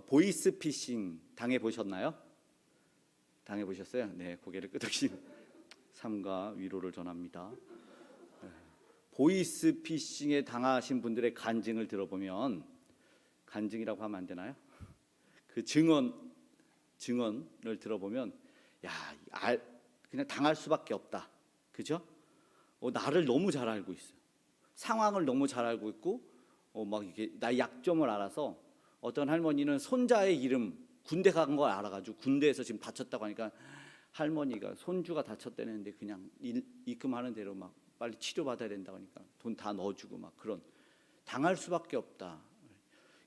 보이스피싱 당해보셨나요? 당해보셨어요? 네, 고개를 끄덕이신 삼가 위로를 전합니다. 보이스피싱에 당하신 분들의 간증을 들어보면, 간증이라고 하면 안 되나요? 그 증언을 들어보면 그냥 당할 수밖에 없다. 그죠? 나를 너무 잘 알고 있어요. 상황을 너무 잘 알고 있고 막 이게 나의 약점을 알아서, 어떤 할머니는 손자의 이름 군대 간 걸 알아가지고 군대에서 지금 다쳤다고 하니까 할머니가 손주가 다쳤다는데 그냥 입금하는 대로 막 빨리 치료받아야 된다고 하니까 돈 다 넣어주고 막 그런, 당할 수밖에 없다.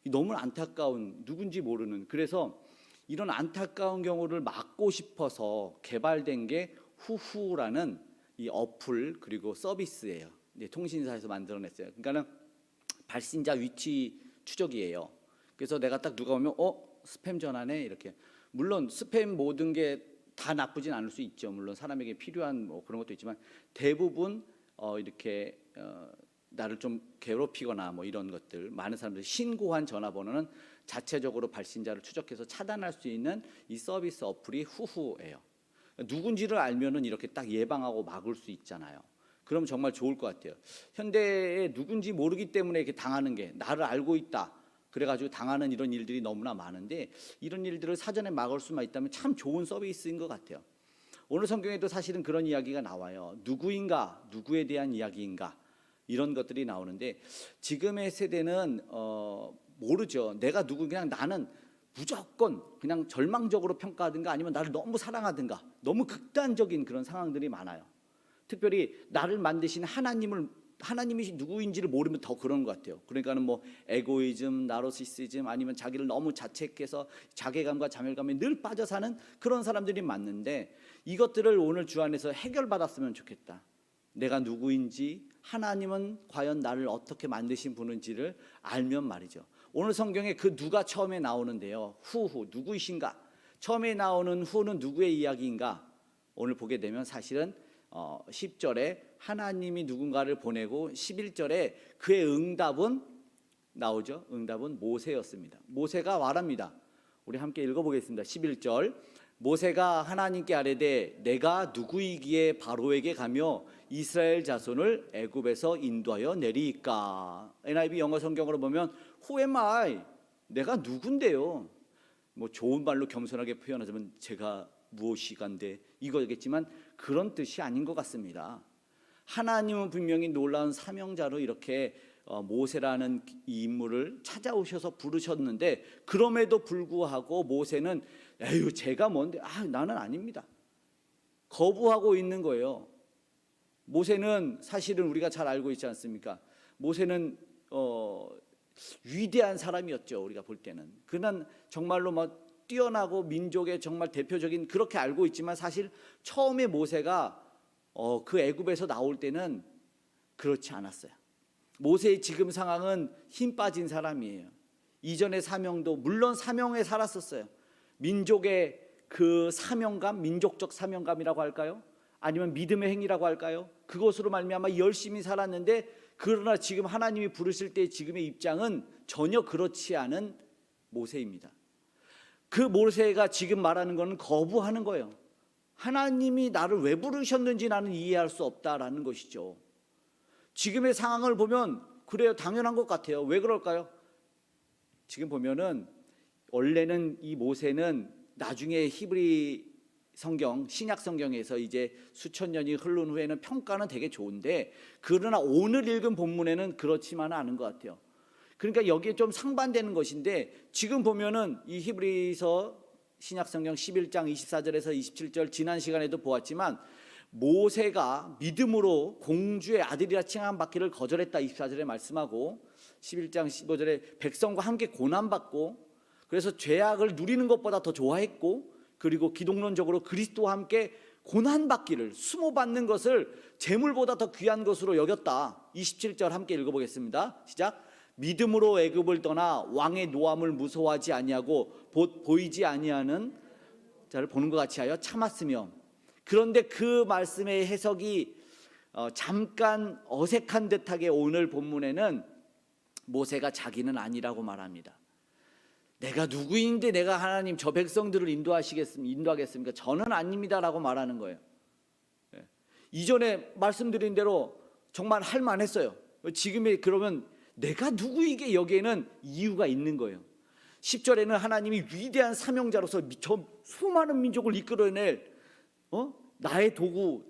너무 안타까운, 누군지 모르는, 그래서 이런 안타까운 경우를 막고 싶어서 개발된 게 후후라는 이 어플 그리고 서비스예요. 통신사에서 만들어냈어요. 그러니까는 발신자 위치 추적이에요. 그래서 내가 딱 누가 오면 스팸 전화네 이렇게. 물론 스팸 모든 게 다 나쁘진 않을 수 있죠. 물론 사람에게 필요한 뭐 그런 것도 있지만 대부분 이렇게 나를 좀 괴롭히거나 뭐 이런 것들, 많은 사람들이 신고한 전화번호는 자체적으로 발신자를 추적해서 차단할 수 있는 이 서비스 어플이 후후예요. 누군지를 알면은 이렇게 딱 예방하고 막을 수 있잖아요. 그럼 정말 좋을 것 같아요. 현대에 누군지 모르기 때문에 이렇게 당하는 게, 나를 알고 있다 그래가지고 당하는 이런 일들이 너무나 많은데, 이런 일들을 사전에 막을 수만 있다면 참 좋은 서비스인 것 같아요. 오늘 성경에도 사실은 그런 이야기가 나와요. 누구인가, 누구에 대한 이야기인가, 이런 것들이 나오는데, 지금의 세대는 모르죠. 내가 누구, 그냥 나는 무조건 그냥 절망적으로 평가하든가 아니면 나를 너무 사랑하든가, 너무 극단적인 그런 상황들이 많아요. 특별히 나를 만드신 하나님이 누구인지를 모르면 더 그런 것 같아요. 그러니까는 뭐 에고이즘, 나르시시즘, 아니면 자기를 너무 자책해서 자괴감과 자멸감에 늘 빠져 사는 그런 사람들이 많은데, 이것들을 오늘 주 안에서 해결받았으면 좋겠다. 내가 누구인지, 하나님은 과연 나를 어떻게 만드신 분인지를 알면 말이죠. 오늘 성경에 그 누가 처음에 나오는데요. 후후, 누구이신가? 처음에 나오는 후는 누구의 이야기인가? 오늘 보게 되면 사실은 10절에 하나님이 누군가를 보내고 11절에 그의 응답은 나오죠. 응답은 모세였습니다. 모세가 말합니다. 우리 함께 읽어보겠습니다. 11절, 모세가 하나님께 아뢰되 내가 누구이기에 바로에게 가며 이스라엘 자손을 애굽에서 인도하여 내리이까. NIV 영어 성경으로 보면 Who am I? 내가 누군데요? 뭐 좋은 말로 겸손하게 표현하자면 제가 무엇이간데 이거겠지만 그런 뜻이 아닌 것 같습니다. 하나님은 분명히 놀라운 사명자로 이렇게 모세라는 이 인물을 찾아오셔서 부르셨는데, 그럼에도 불구하고 모세는 에휴 제가 뭔데, 나는 아닙니다, 거부하고 있는 거예요. 모세는 사실은 우리가 잘 알고 있지 않습니까? 모세는 위대한 사람이었죠. 우리가 볼 때는 그는 정말로 막 뛰어나고 민족의 정말 대표적인, 그렇게 알고 있지만 사실 처음에 모세가 그 애굽에서 나올 때는 그렇지 않았어요. 모세의 지금 상황은 힘 빠진 사람이에요. 이전의 사명도 물론 사명에 살았었어요. 민족의 그 사명감, 민족적 사명감이라고 할까요? 아니면 믿음의 행위라고 할까요? 그것으로 말미암아 열심히 살았는데, 그러나 지금 하나님이 부르실 때 지금의 입장은 전혀 그렇지 않은 모세입니다. 그 모세가 지금 말하는 것은 거부하는 거예요. 하나님이 나를 왜 부르셨는지 나는 이해할 수 없다라는 것이죠. 지금의 상황을 보면 그래요, 당연한 것 같아요. 왜 그럴까요? 지금 보면은 원래는 이 모세는 나중에 히브리 성경, 신약 성경에서 이제 수천 년이 흐른 후에는 평가는 되게 좋은데, 그러나 오늘 읽은 본문에는 그렇지만은 않은 것 같아요. 그러니까 여기에 좀 상반되는 것인데, 지금 보면은 이 히브리서 신약성경 11장 24절에서 27절 지난 시간에도 보았지만, 모세가 믿음으로 공주의 아들이라 칭함받기를 거절했다 24절에 말씀하고, 11장 15절에 백성과 함께 고난받고, 그래서 죄악을 누리는 것보다 더 좋아했고, 그리고 기독론적으로 그리스도와 함께 고난받기를, 수모받는 것을 재물보다 더 귀한 것으로 여겼다. 27절 함께 읽어보겠습니다. 시작. 믿음으로 애굽을 떠나 왕의 노함을 무서워하지 아니하고 곧 보이지 아니하는 자를 보는 것 같이 하여 참았으며. 그런데 그 말씀의 해석이 잠깐 어색한 듯하게 오늘 본문에는 모세가 자기는 아니라고 말합니다. 내가 누구인데 내가 하나님 저 백성들을 인도하겠습니까? 저는 아닙니다라고 말하는 거예요. 이전에 말씀드린 대로 정말 할 만했어요. 지금의 그러면 내가 누구이게 여기에는 이유가 있는 거예요. 10절에는 하나님이 위대한 사명자로서 저 수많은 민족을 이끌어낼 나의 도구,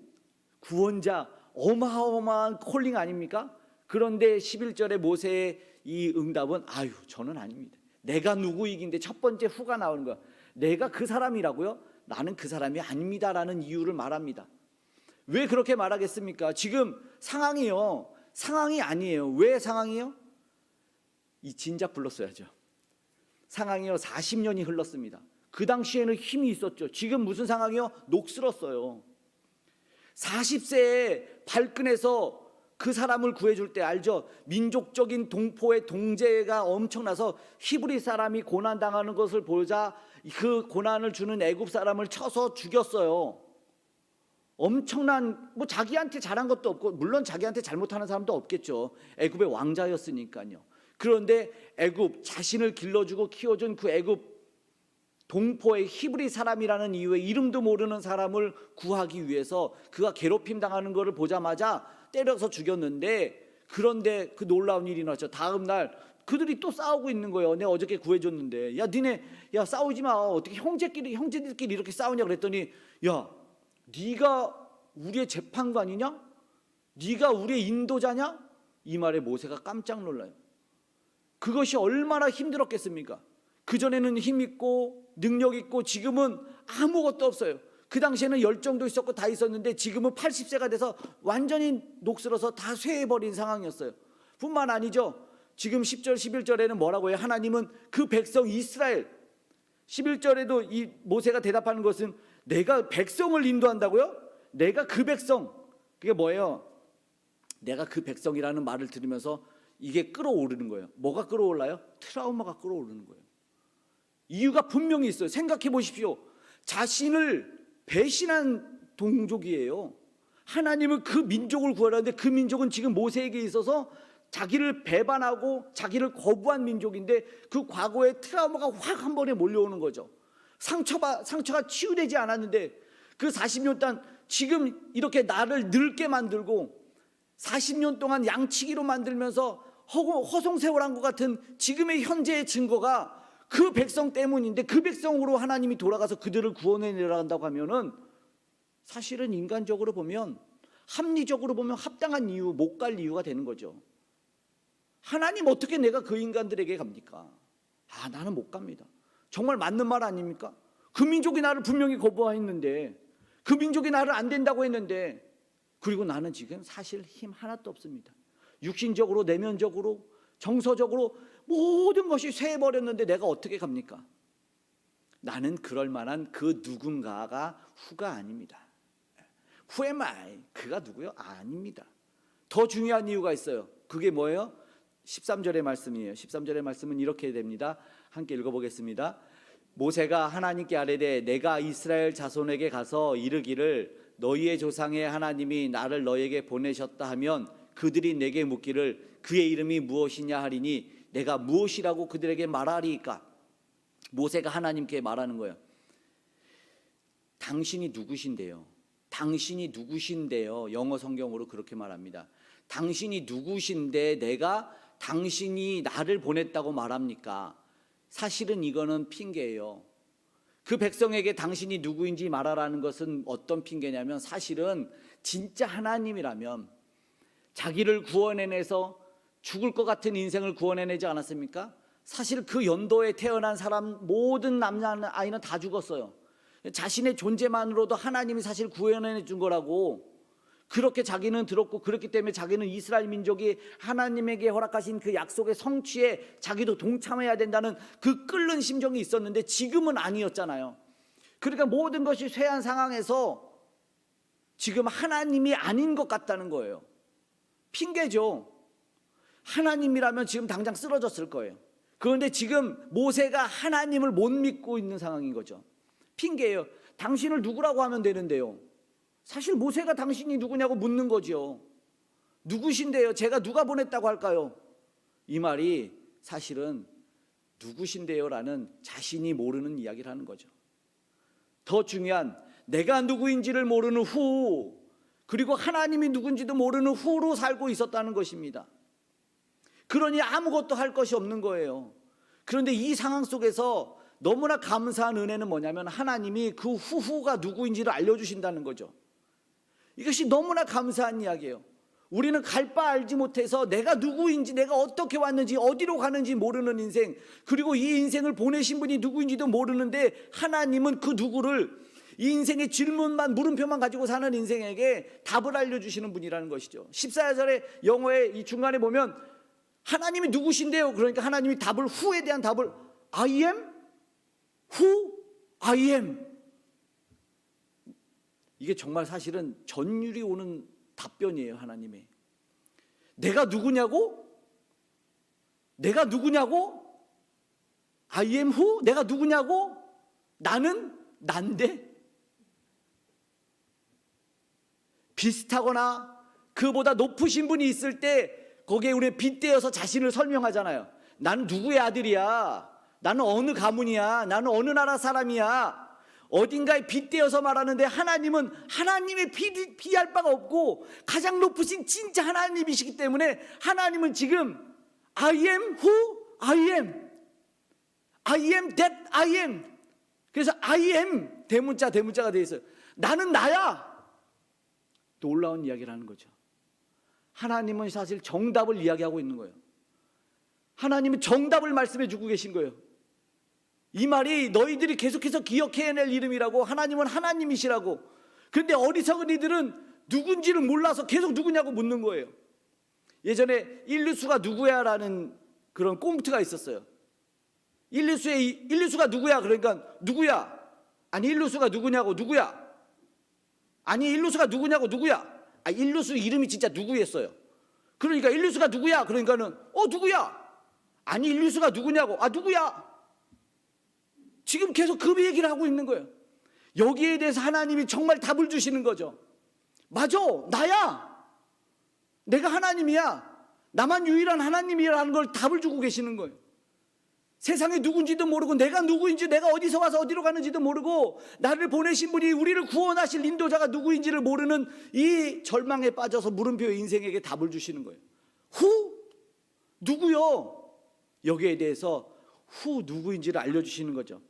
구원자, 어마어마한 콜링 아닙니까? 그런데 11절에 모세의 이 응답은 아유 저는 아닙니다. 내가 누구이긴데 첫 번째 후가 나오는 거야. 내가 그 사람이라고요? 나는 그 사람이 아닙니다라는 이유를 말합니다. 왜 그렇게 말하겠습니까? 지금 상황이요, 상황이 아니에요. 왜 상황이요? 이 진작 불렀어야죠. 상황이요 40년이 흘렀습니다. 그 당시에는 힘이 있었죠. 지금 무슨 상황이요? 녹슬었어요. 40세에 발끈해서 그 사람을 구해줄 때 알죠? 민족적인 동포의 동제가 엄청나서 히브리 사람이 고난당하는 것을 보자 그 고난을 주는 애굽 사람을 쳐서 죽였어요. 엄청난 자기한테 잘한 것도 없고 물론 자기한테 잘못하는 사람도 없겠죠. 애굽의 왕자였으니까요. 그런데 애굽 자신을 길러주고 키워준 그 애굽 동포의 히브리 사람이라는 이유에 이름도 모르는 사람을 구하기 위해서 그가 괴롭힘 당하는 것을 보자마자 때려서 죽였는데 그런데 그 놀라운 일이 났죠. 다음 날 그들이 또 싸우고 있는 거예요. 내가 어저께 구해줬는데 야 니네 야 싸우지 마. 어떻게 형제들끼리 이렇게 싸우냐 그랬더니 야 네가 우리의 재판관이냐? 네가 우리의 인도자냐? 이 말에 모세가 깜짝 놀라요. 그것이 얼마나 힘들었겠습니까? 그전에는 힘 있고 능력 있고 지금은 아무것도 없어요. 그 당시에는 열정도 있었고 다 있었는데 지금은 80세가 돼서 완전히 녹슬어서 다 쇠해버린 상황이었어요. 뿐만 아니죠. 지금 10절 11절에는 뭐라고 해요? 하나님은 그 백성 이스라엘 11절에도 이 모세가 대답하는 것은 내가 백성을 인도한다고요? 내가 그 백성. 그게 뭐예요? 내가 그 백성이라는 말을 들으면서 이게 끌어오르는 거예요. 뭐가 끌어올라요? 트라우마가 끌어오르는 거예요. 이유가 분명히 있어요. 생각해 보십시오. 자신을 배신한 동족이에요. 하나님은 그 민족을 구하라는데 그 민족은 지금 모세에게 있어서 자기를 배반하고 자기를 거부한 민족인데 그 과거의 트라우마가 확 한 번에 몰려오는 거죠. 상처가 치유되지 않았는데 그 40년 동안 지금 이렇게 나를 늙게 만들고 40년 동안 양치기로 만들면서 허송세월한 것 같은 지금의 현재의 증거가 그 백성 때문인데 그 백성으로 하나님이 돌아가서 그들을 구원해내라 한다고 하면은 사실은 인간적으로 보면 합리적으로 보면 합당한 이유, 못 갈 이유가 되는 거죠. 하나님 어떻게 내가 그 인간들에게 갑니까? 나는 못 갑니다. 정말 맞는 말 아닙니까? 그 민족이 나를 분명히 거부했는데 그 민족이 나를 안 된다고 했는데 그리고 나는 지금 사실 힘 하나도 없습니다. 육신적으로 내면적으로 정서적으로 모든 것이 쇠해버렸는데 내가 어떻게 갑니까? 나는 그럴 만한 그 누군가가 후가 아닙니다. Who am I? 그가 누구요? 아닙니다. 더 중요한 이유가 있어요. 그게 뭐예요? 13절의 말씀이에요. 13절의 말씀은 이렇게 됩니다. 함께 읽어보겠습니다. 모세가 하나님께 아뢰되 내가 이스라엘 자손에게 가서 이르기를 너희의 조상의 하나님이 나를 너에게 보내셨다 하면 그들이 내게 묻기를 그의 이름이 무엇이냐 하리니 내가 무엇이라고 그들에게 말하리이까? 모세가 하나님께 말하는 거예요. 당신이 누구신데요? 당신이 누구신데요? 영어 성경으로 그렇게 말합니다. 당신이 누구신데 내가 당신이 나를 보냈다고 말합니까? 사실은 이거는 핑계예요. 그 백성에게 당신이 누구인지 말하라는 것은 어떤 핑계냐면 사실은 진짜 하나님이라면 자기를 구원해내서 죽을 것 같은 인생을 구원해내지 않았습니까? 사실 그 연도에 태어난 사람 모든 남자 아이는 다 죽었어요. 자신의 존재만으로도 하나님이 사실 구원해 준 거라고 그렇게 자기는 들었고 그렇기 때문에 자기는 이스라엘 민족이 하나님에게 허락하신 그 약속의 성취에 자기도 동참해야 된다는 그 끓는 심정이 있었는데 지금은 아니었잖아요. 그러니까 모든 것이 쇠한 상황에서 지금 하나님이 아닌 것 같다는 거예요. 핑계죠. 하나님이라면 지금 당장 쓰러졌을 거예요. 그런데 지금 모세가 하나님을 못 믿고 있는 상황인 거죠. 핑계예요. 당신을 누구라고 하면 되는데요. 사실 모세가 당신이 누구냐고 묻는 거죠. 누구신데요? 제가 누가 보냈다고 할까요? 이 말이 사실은 누구신데요? 라는 자신이 모르는 이야기를 하는 거죠. 더 중요한, 내가 누구인지를 모르는 후, 그리고 하나님이 누군지도 모르는 후로 살고 있었다는 것입니다. 그러니 아무것도 할 것이 없는 거예요. 그런데 이 상황 속에서 너무나 감사한 은혜는 뭐냐면 하나님이 그 후가 누구인지를 알려주신다는 거죠. 이것이 너무나 감사한 이야기예요. 우리는 갈 바 알지 못해서 내가 누구인지, 내가 어떻게 왔는지, 어디로 가는지 모르는 인생, 그리고 이 인생을 보내신 분이 누구인지도 모르는데 하나님은 그 누구를, 이 인생의 질문만, 물음표만 가지고 사는 인생에게 답을 알려주시는 분이라는 것이죠. 14절에 영어의 이 중간에 보면 하나님이 누구신데요? 그러니까 하나님이 답을, 후에 대한 답을 I am, who I am. 이게 정말 사실은 전율이 오는 답변이에요. 하나님의 내가 누구냐고? 내가 누구냐고? I am who? 내가 누구냐고? 나는 난데? 비슷하거나 그보다 높으신 분이 있을 때 거기에 우리는 빗대어서 자신을 설명하잖아요. 나는 누구의 아들이야? 나는 어느 가문이야? 나는 어느 나라 사람이야? 어딘가에 빗대어서 말하는데 하나님은 하나님의 비할 바가 없고 가장 높으신 진짜 하나님이시기 때문에 하나님은 지금 I am who I am, I am that I am. 그래서 I am 대문자가 되어 있어요. 나는 나야. 놀라운 이야기를 하는 거죠. 하나님은 사실 정답을 이야기하고 있는 거예요. 하나님은 정답을 말씀해 주고 계신 거예요. 이 말이 너희들이 계속해서 기억해야 할 이름이라고, 하나님은 하나님이시라고. 그런데 어리석은 이들은 누군지를 몰라서 계속 누구냐고 묻는 거예요. 예전에 일루수가 누구야? 라는 그런 꽁트가 있었어요. 일루수가 누구야? 그러니까 누구야? 아니 일루수가 누구냐고, 누구야? 아니 일루수가 누구냐고, 누구야? 아, 일루수 이름이 진짜 누구였어요. 그러니까 일루수가 누구야? 그러니까는 누구야? 아니 일루수가 누구냐고, 아 누구야? 지금 계속 그 얘기를 하고 있는 거예요. 여기에 대해서 하나님이 정말 답을 주시는 거죠. 맞아, 나야. 내가 하나님이야. 나만 유일한 하나님이라는 걸 답을 주고 계시는 거예요. 세상에 누군지도 모르고 내가 누구인지, 내가 어디서 와서 어디로 가는지도 모르고 나를 보내신 분이, 우리를 구원하실 인도자가 누구인지를 모르는 이 절망에 빠져서 물음표 인생에게 답을 주시는 거예요. 후? 누구요? 여기에 대해서 후 누구인지를 알려주시는 거죠.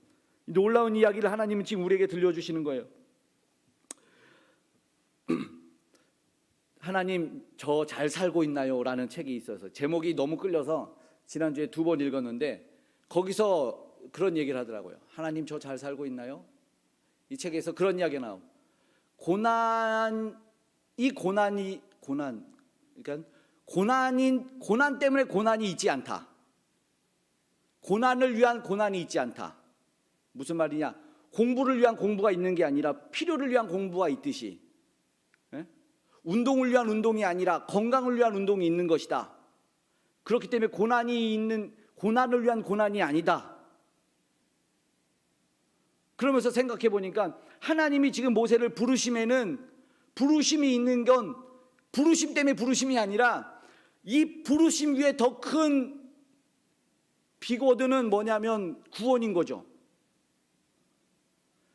놀라운 이야기를 하나님은 지금 우리에게 들려주시는 거예요. 하나님 저 잘 살고 있나요? 라는 책이 있어서 제목이 너무 끌려서 지난주에 2번 읽었는데 거기서 그런 얘기를 하더라고요. 하나님 저 잘 살고 있나요? 이 책에서 그런 이야기가 나와요. 그러니까 고난 때문에 고난이 있지 않다. 고난을 위한 고난이 있지 않다. 무슨 말이냐? 공부를 위한 공부가 있는 게 아니라 필요를 위한 공부가 있듯이, 운동을 위한 운동이 아니라 건강을 위한 운동이 있는 것이다. 그렇기 때문에 고난을 위한 고난이 아니다. 그러면서 생각해 보니까 하나님이 지금 모세를 부르심에는, 부르심이 있는 건 부르심 때문에 부르심이 아니라 이 부르심 위에 더 큰 비거드는 뭐냐면 구원인 거죠.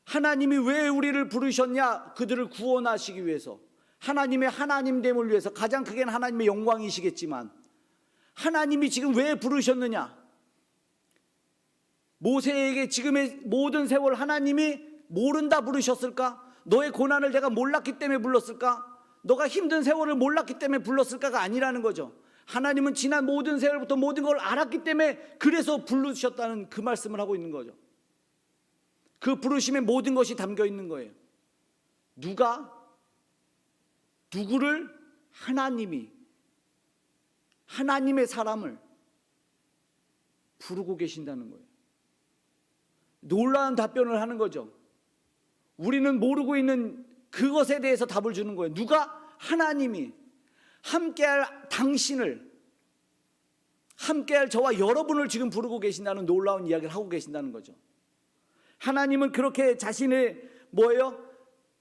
하나님이 왜 우리를 부르셨냐? 그들을 구원하시기 위해서, 하나님의 하나님됨을 위해서. 가장 크게는 하나님의 영광이시겠지만 하나님이 지금 왜 부르셨느냐? 모세에게 지금의 모든 세월 하나님이 모른다 부르셨을까? 너의 고난을 내가 몰랐기 때문에 불렀을까? 너가 힘든 세월을 몰랐기 때문에 불렀을까가 아니라는 거죠. 하나님은 지난 모든 세월부터 모든 걸 알았기 때문에 그래서 부르셨다는 그 말씀을 하고 있는 거죠. 그 부르심에 모든 것이 담겨 있는 거예요. 누구를? 하나님이 하나님의 사람을 부르고 계신다는 거예요. 놀라운 답변을 하는 거죠. 우리는 모르고 있는 그것에 대해서 답을 주는 거예요. 하나님이 함께할 당신을, 함께할 저와 여러분을 지금 부르고 계신다는 놀라운 이야기를 하고 계신다는 거죠. 하나님은 그렇게 자신의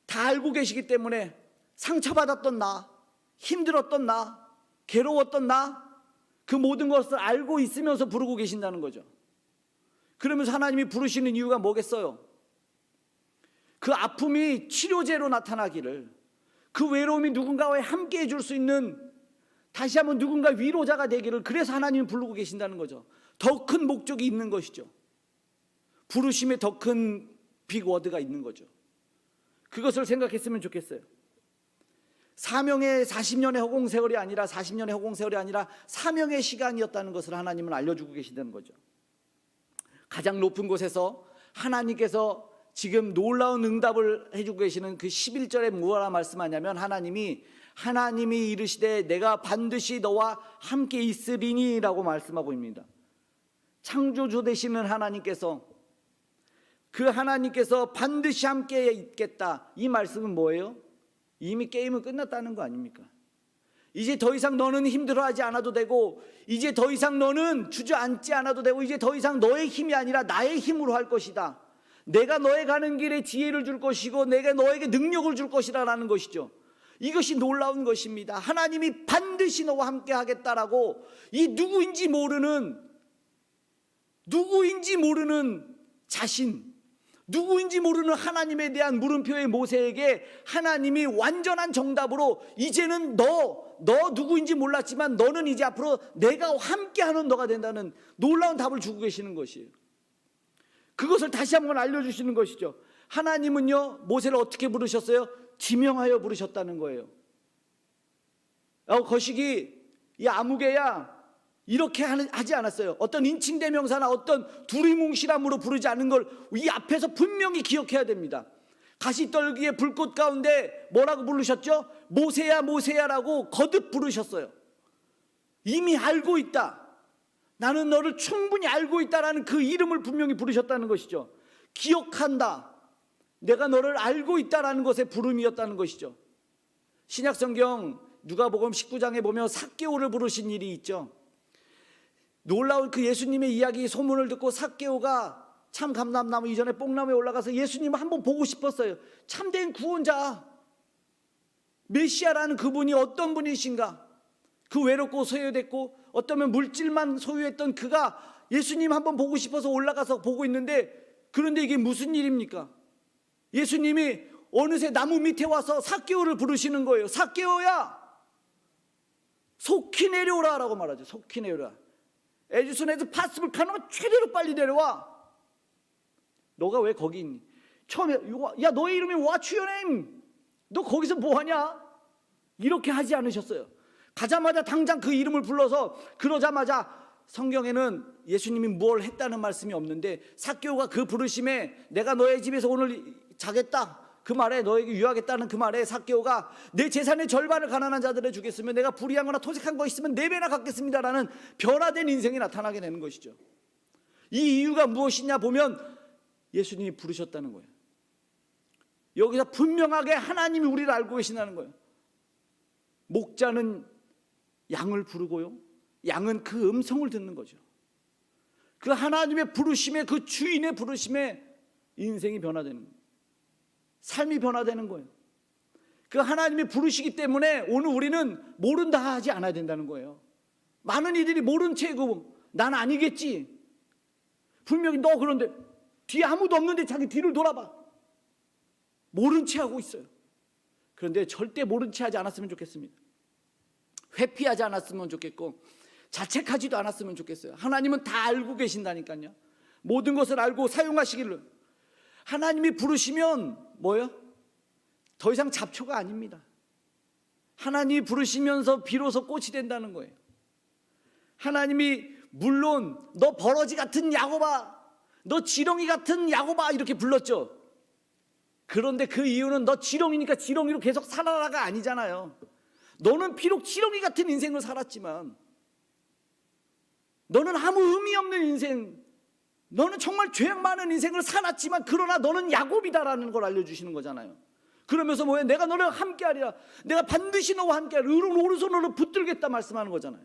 다 알고 계시기 때문에 상처받았던 나, 힘들었던 나, 괴로웠던 나, 그 모든 것을 알고 있으면서 부르고 계신다는 거죠. 그러면서 하나님이 부르시는 이유가 뭐겠어요? 그 아픔이 치료제로 나타나기를, 그 외로움이 누군가와 함께 해줄 수 있는, 다시 한번 누군가 위로자가 되기를, 그래서 하나님이 부르고 계신다는 거죠. 더 큰 목적이 있는 것이죠. 부르심에 더 큰 빅워드가 있는 거죠. 그것을 생각했으면 좋겠어요. 사명의 40년의 허공세월이 아니라 40년의 허공세월이 아니라 사명의 시간이었다는 것을 하나님은 알려주고 계시다는 거죠. 가장 높은 곳에서 하나님께서 지금 놀라운 응답을 해주고 계시는 그 11절에 무엇라 말씀하냐면, 하나님이 이르시되 내가 반드시 너와 함께 있으리니 라고 말씀하고 있습니다. 창조주 되시는 하나님께서, 그 하나님께서 반드시 함께 있겠다, 이 말씀은 뭐예요? 이미 게임은 끝났다는 거 아닙니까? 이제 더 이상 너는 힘들어하지 않아도 되고, 이제 더 이상 너는 주저앉지 않아도 되고, 이제 더 이상 너의 힘이 아니라 나의 힘으로 할 것이다. 내가 너의 가는 길에 지혜를 줄 것이고 내가 너에게 능력을 줄 것이라는 것이죠. 이것이 놀라운 것입니다. 하나님이 반드시 너와 함께 하겠다라고, 이 누구인지 모르는 자신, 누구인지 모르는 하나님에 대한 물음표의 모세에게 하나님이 완전한 정답으로, 이제는 너 누구인지 몰랐지만 너는 이제 앞으로 내가 함께하는 너가 된다는 놀라운 답을 주고 계시는 것이에요. 그것을 다시 한번 알려주시는 것이죠. 하나님은요, 모세를 어떻게 부르셨어요? 지명하여 부르셨다는 거예요. 거시기 이 아무개야, 이렇게 하지 않았어요. 어떤 인칭대명사나 어떤 두리뭉실함으로 부르지 않은 걸 이 앞에서 분명히 기억해야 됩니다. 가시떨기의 불꽃 가운데 뭐라고 부르셨죠? 모세야 모세야라고 거듭 부르셨어요. 이미 알고 있다, 나는 너를 충분히 알고 있다라는 그 이름을 분명히 부르셨다는 것이죠. 기억한다, 내가 너를 알고 있다라는 것의 부름이었다는 것이죠. 신약성경 누가복음 19장에 보면 삭개오를 부르신 일이 있죠. 놀라운 그 예수님의 이야기 소문을 듣고 삭개오가 참 감람나무 이전에 뽕나무에 올라가서 예수님을 한번 보고 싶었어요. 참된 구원자 메시아라는 그분이 어떤 분이신가, 그 외롭고 소외됐고 어쩌면 물질만 소유했던 그가 예수님 한번 보고 싶어서 올라가서 보고 있는데, 그런데 이게 무슨 일입니까? 예수님이 어느새 나무 밑에 와서 삭개오를 부르시는 거예요. 삭개오야, 속히 내려오라 라고 말하죠. 속히 내려오라. 에즈손에서 파스불 카노가 최대로 빨리 내려와. 너가 왜 거기 있니? 처음에 야, 너의 이름이 What's your name? 너 거기서 뭐하냐? 이렇게 하지 않으셨어요. 가자마자 당장 그 이름을 불러서, 그러자마자 성경에는 예수님이 뭘 했다는 말씀이 없는데, 삭개오가 그 부르심에 내가 너의 집에서 오늘 자겠다, 그 말에 너에게 유하겠다는 그 말에 삭개오가 내 재산의 절반을 가난한 자들에 주겠으면 내가 불의한 거나 토색한 거 있으면 4배나 갚겠습니다라는 변화된 인생이 나타나게 되는 것이죠. 이 이유가 무엇이냐 보면 예수님이 부르셨다는 거예요. 여기서 분명하게 하나님이 우리를 알고 계신다는 거예요. 목자는 양을 부르고요, 양은 그 음성을 듣는 거죠. 그 하나님의 부르심에, 그 주인의 부르심에 인생이 변화되는 거예요. 삶이 변화되는 거예요. 그 하나님이 부르시기 때문에 오늘 우리는 모른다 하지 않아야 된다는 거예요. 많은 이들이 모른 채고 난 아니겠지, 분명히 너 그런데 뒤에 아무도 없는데 자기 뒤를 돌아봐, 모른 채 하고 있어요. 그런데 절대 모른 채 하지 않았으면 좋겠습니다. 회피하지 않았으면 좋겠고 자책하지도 않았으면 좋겠어요. 하나님은 다 알고 계신다니까요. 모든 것을 알고 사용하시기를. 하나님이 부르시면 뭐예요? 더 이상 잡초가 아닙니다. 하나님이 부르시면서 비로소 꽃이 된다는 거예요. 하나님이 물론 너 버러지 같은 야곱아, 너 지렁이 같은 야곱아 이렇게 불렀죠. 그런데 그 이유는 너 지렁이니까 지렁이로 계속 살아라가 아니잖아요. 너는 비록 지렁이 같은 인생을 살았지만, 너는 아무 의미 없는 인생, 너는 정말 죄악 많은 인생을 살았지만, 그러나 너는 야곱이다라는 걸 알려주시는 거잖아요. 그러면서 뭐예요? 내가 너를 함께하리라, 내가 반드시 너와 함께하리라, 오른손으로 붙들겠다 말씀하는 거잖아요.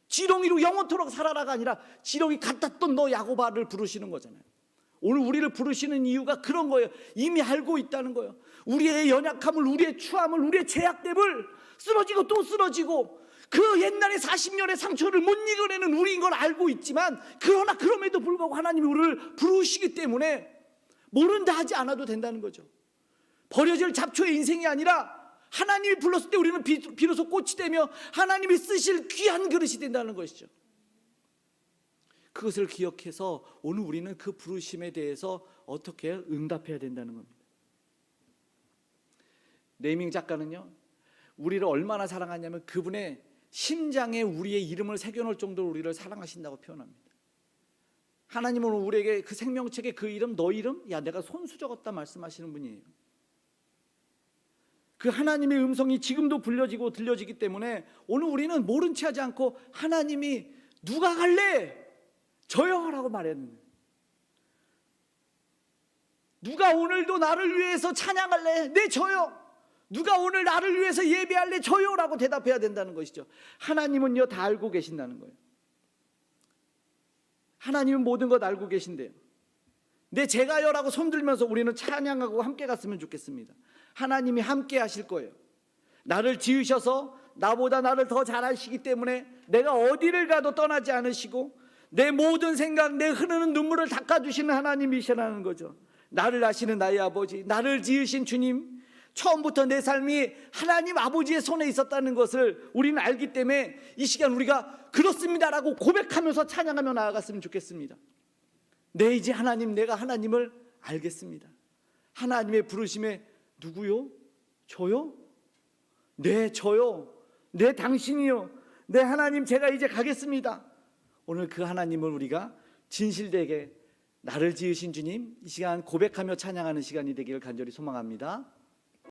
지렁이로 영원토록 살아라가 아니라 지렁이 같았던 너 야곱아를 부르시는 거잖아요. 오늘 우리를 부르시는 이유가 그런 거예요. 이미 알고 있다는 거예요. 우리의 연약함을, 우리의 추함을, 우리의 죄악됨을, 쓰러지고 또 쓰러지고 그 옛날에 40년의 상처를 못 이겨내는 우리인 걸 알고 있지만, 그러나 그럼에도 불구하고 하나님이 우리를 부르시기 때문에 모른다 하지 않아도 된다는 거죠. 버려질 잡초의 인생이 아니라 하나님이 불렀을 때 우리는 비로소 꽃이 되며 하나님이 쓰실 귀한 그릇이 된다는 것이죠. 그것을 기억해서 오늘 우리는 그 부르심에 대해서 어떻게 응답해야 된다는 겁니다. 네이밍 작가는요, 우리를 얼마나 사랑하냐면 그분의 심장에 우리의 이름을 새겨놓을 정도로 우리를 사랑하신다고 표현합니다. 하나님은 우리에게 그 생명책에 그 이름, 너 이름? 야, 내가 손수 적었다 말씀하시는 분이에요. 그 하나님의 음성이 지금도 불려지고 들려지기 때문에 오늘 우리는 모른 체 하지 않고 하나님이 누가 갈래? 저요 라고 말했는데, 누가 오늘도 나를 위해서 찬양할래? 네, 저요. 누가 오늘 나를 위해서 예배할래? 저요 라고 대답해야 된다는 것이죠. 하나님은요, 다 알고 계신다는 거예요. 하나님은 모든 것 알고 계신데요, 네, 제가요 라고 손들면서 우리는 찬양하고 함께 갔으면 좋겠습니다. 하나님이 함께 하실 거예요. 나를 지으셔서 나보다 나를 더 잘 아시기 때문에 내가 어디를 가도 떠나지 않으시고 내 모든 생각, 내 흐르는 눈물을 닦아주시는 하나님이시라는 거죠. 나를 아시는 나의 아버지, 나를 지으신 주님, 처음부터 내 삶이 하나님 아버지의 손에 있었다는 것을 우리는 알기 때문에 이 시간 우리가 그렇습니다라고 고백하면서 찬양하며 나아갔으면 좋겠습니다. 네, 이제 하나님, 내가 하나님을 알겠습니다. 하나님의 부르심에 누구요? 저요? 네, 저요. 네, 당신이요. 네, 하나님, 제가 이제 가겠습니다. 오늘 그 하나님을 우리가 진실되게, 나를 지으신 주님, 이 시간 고백하며 찬양하는 시간이 되기를 간절히 소망합니다.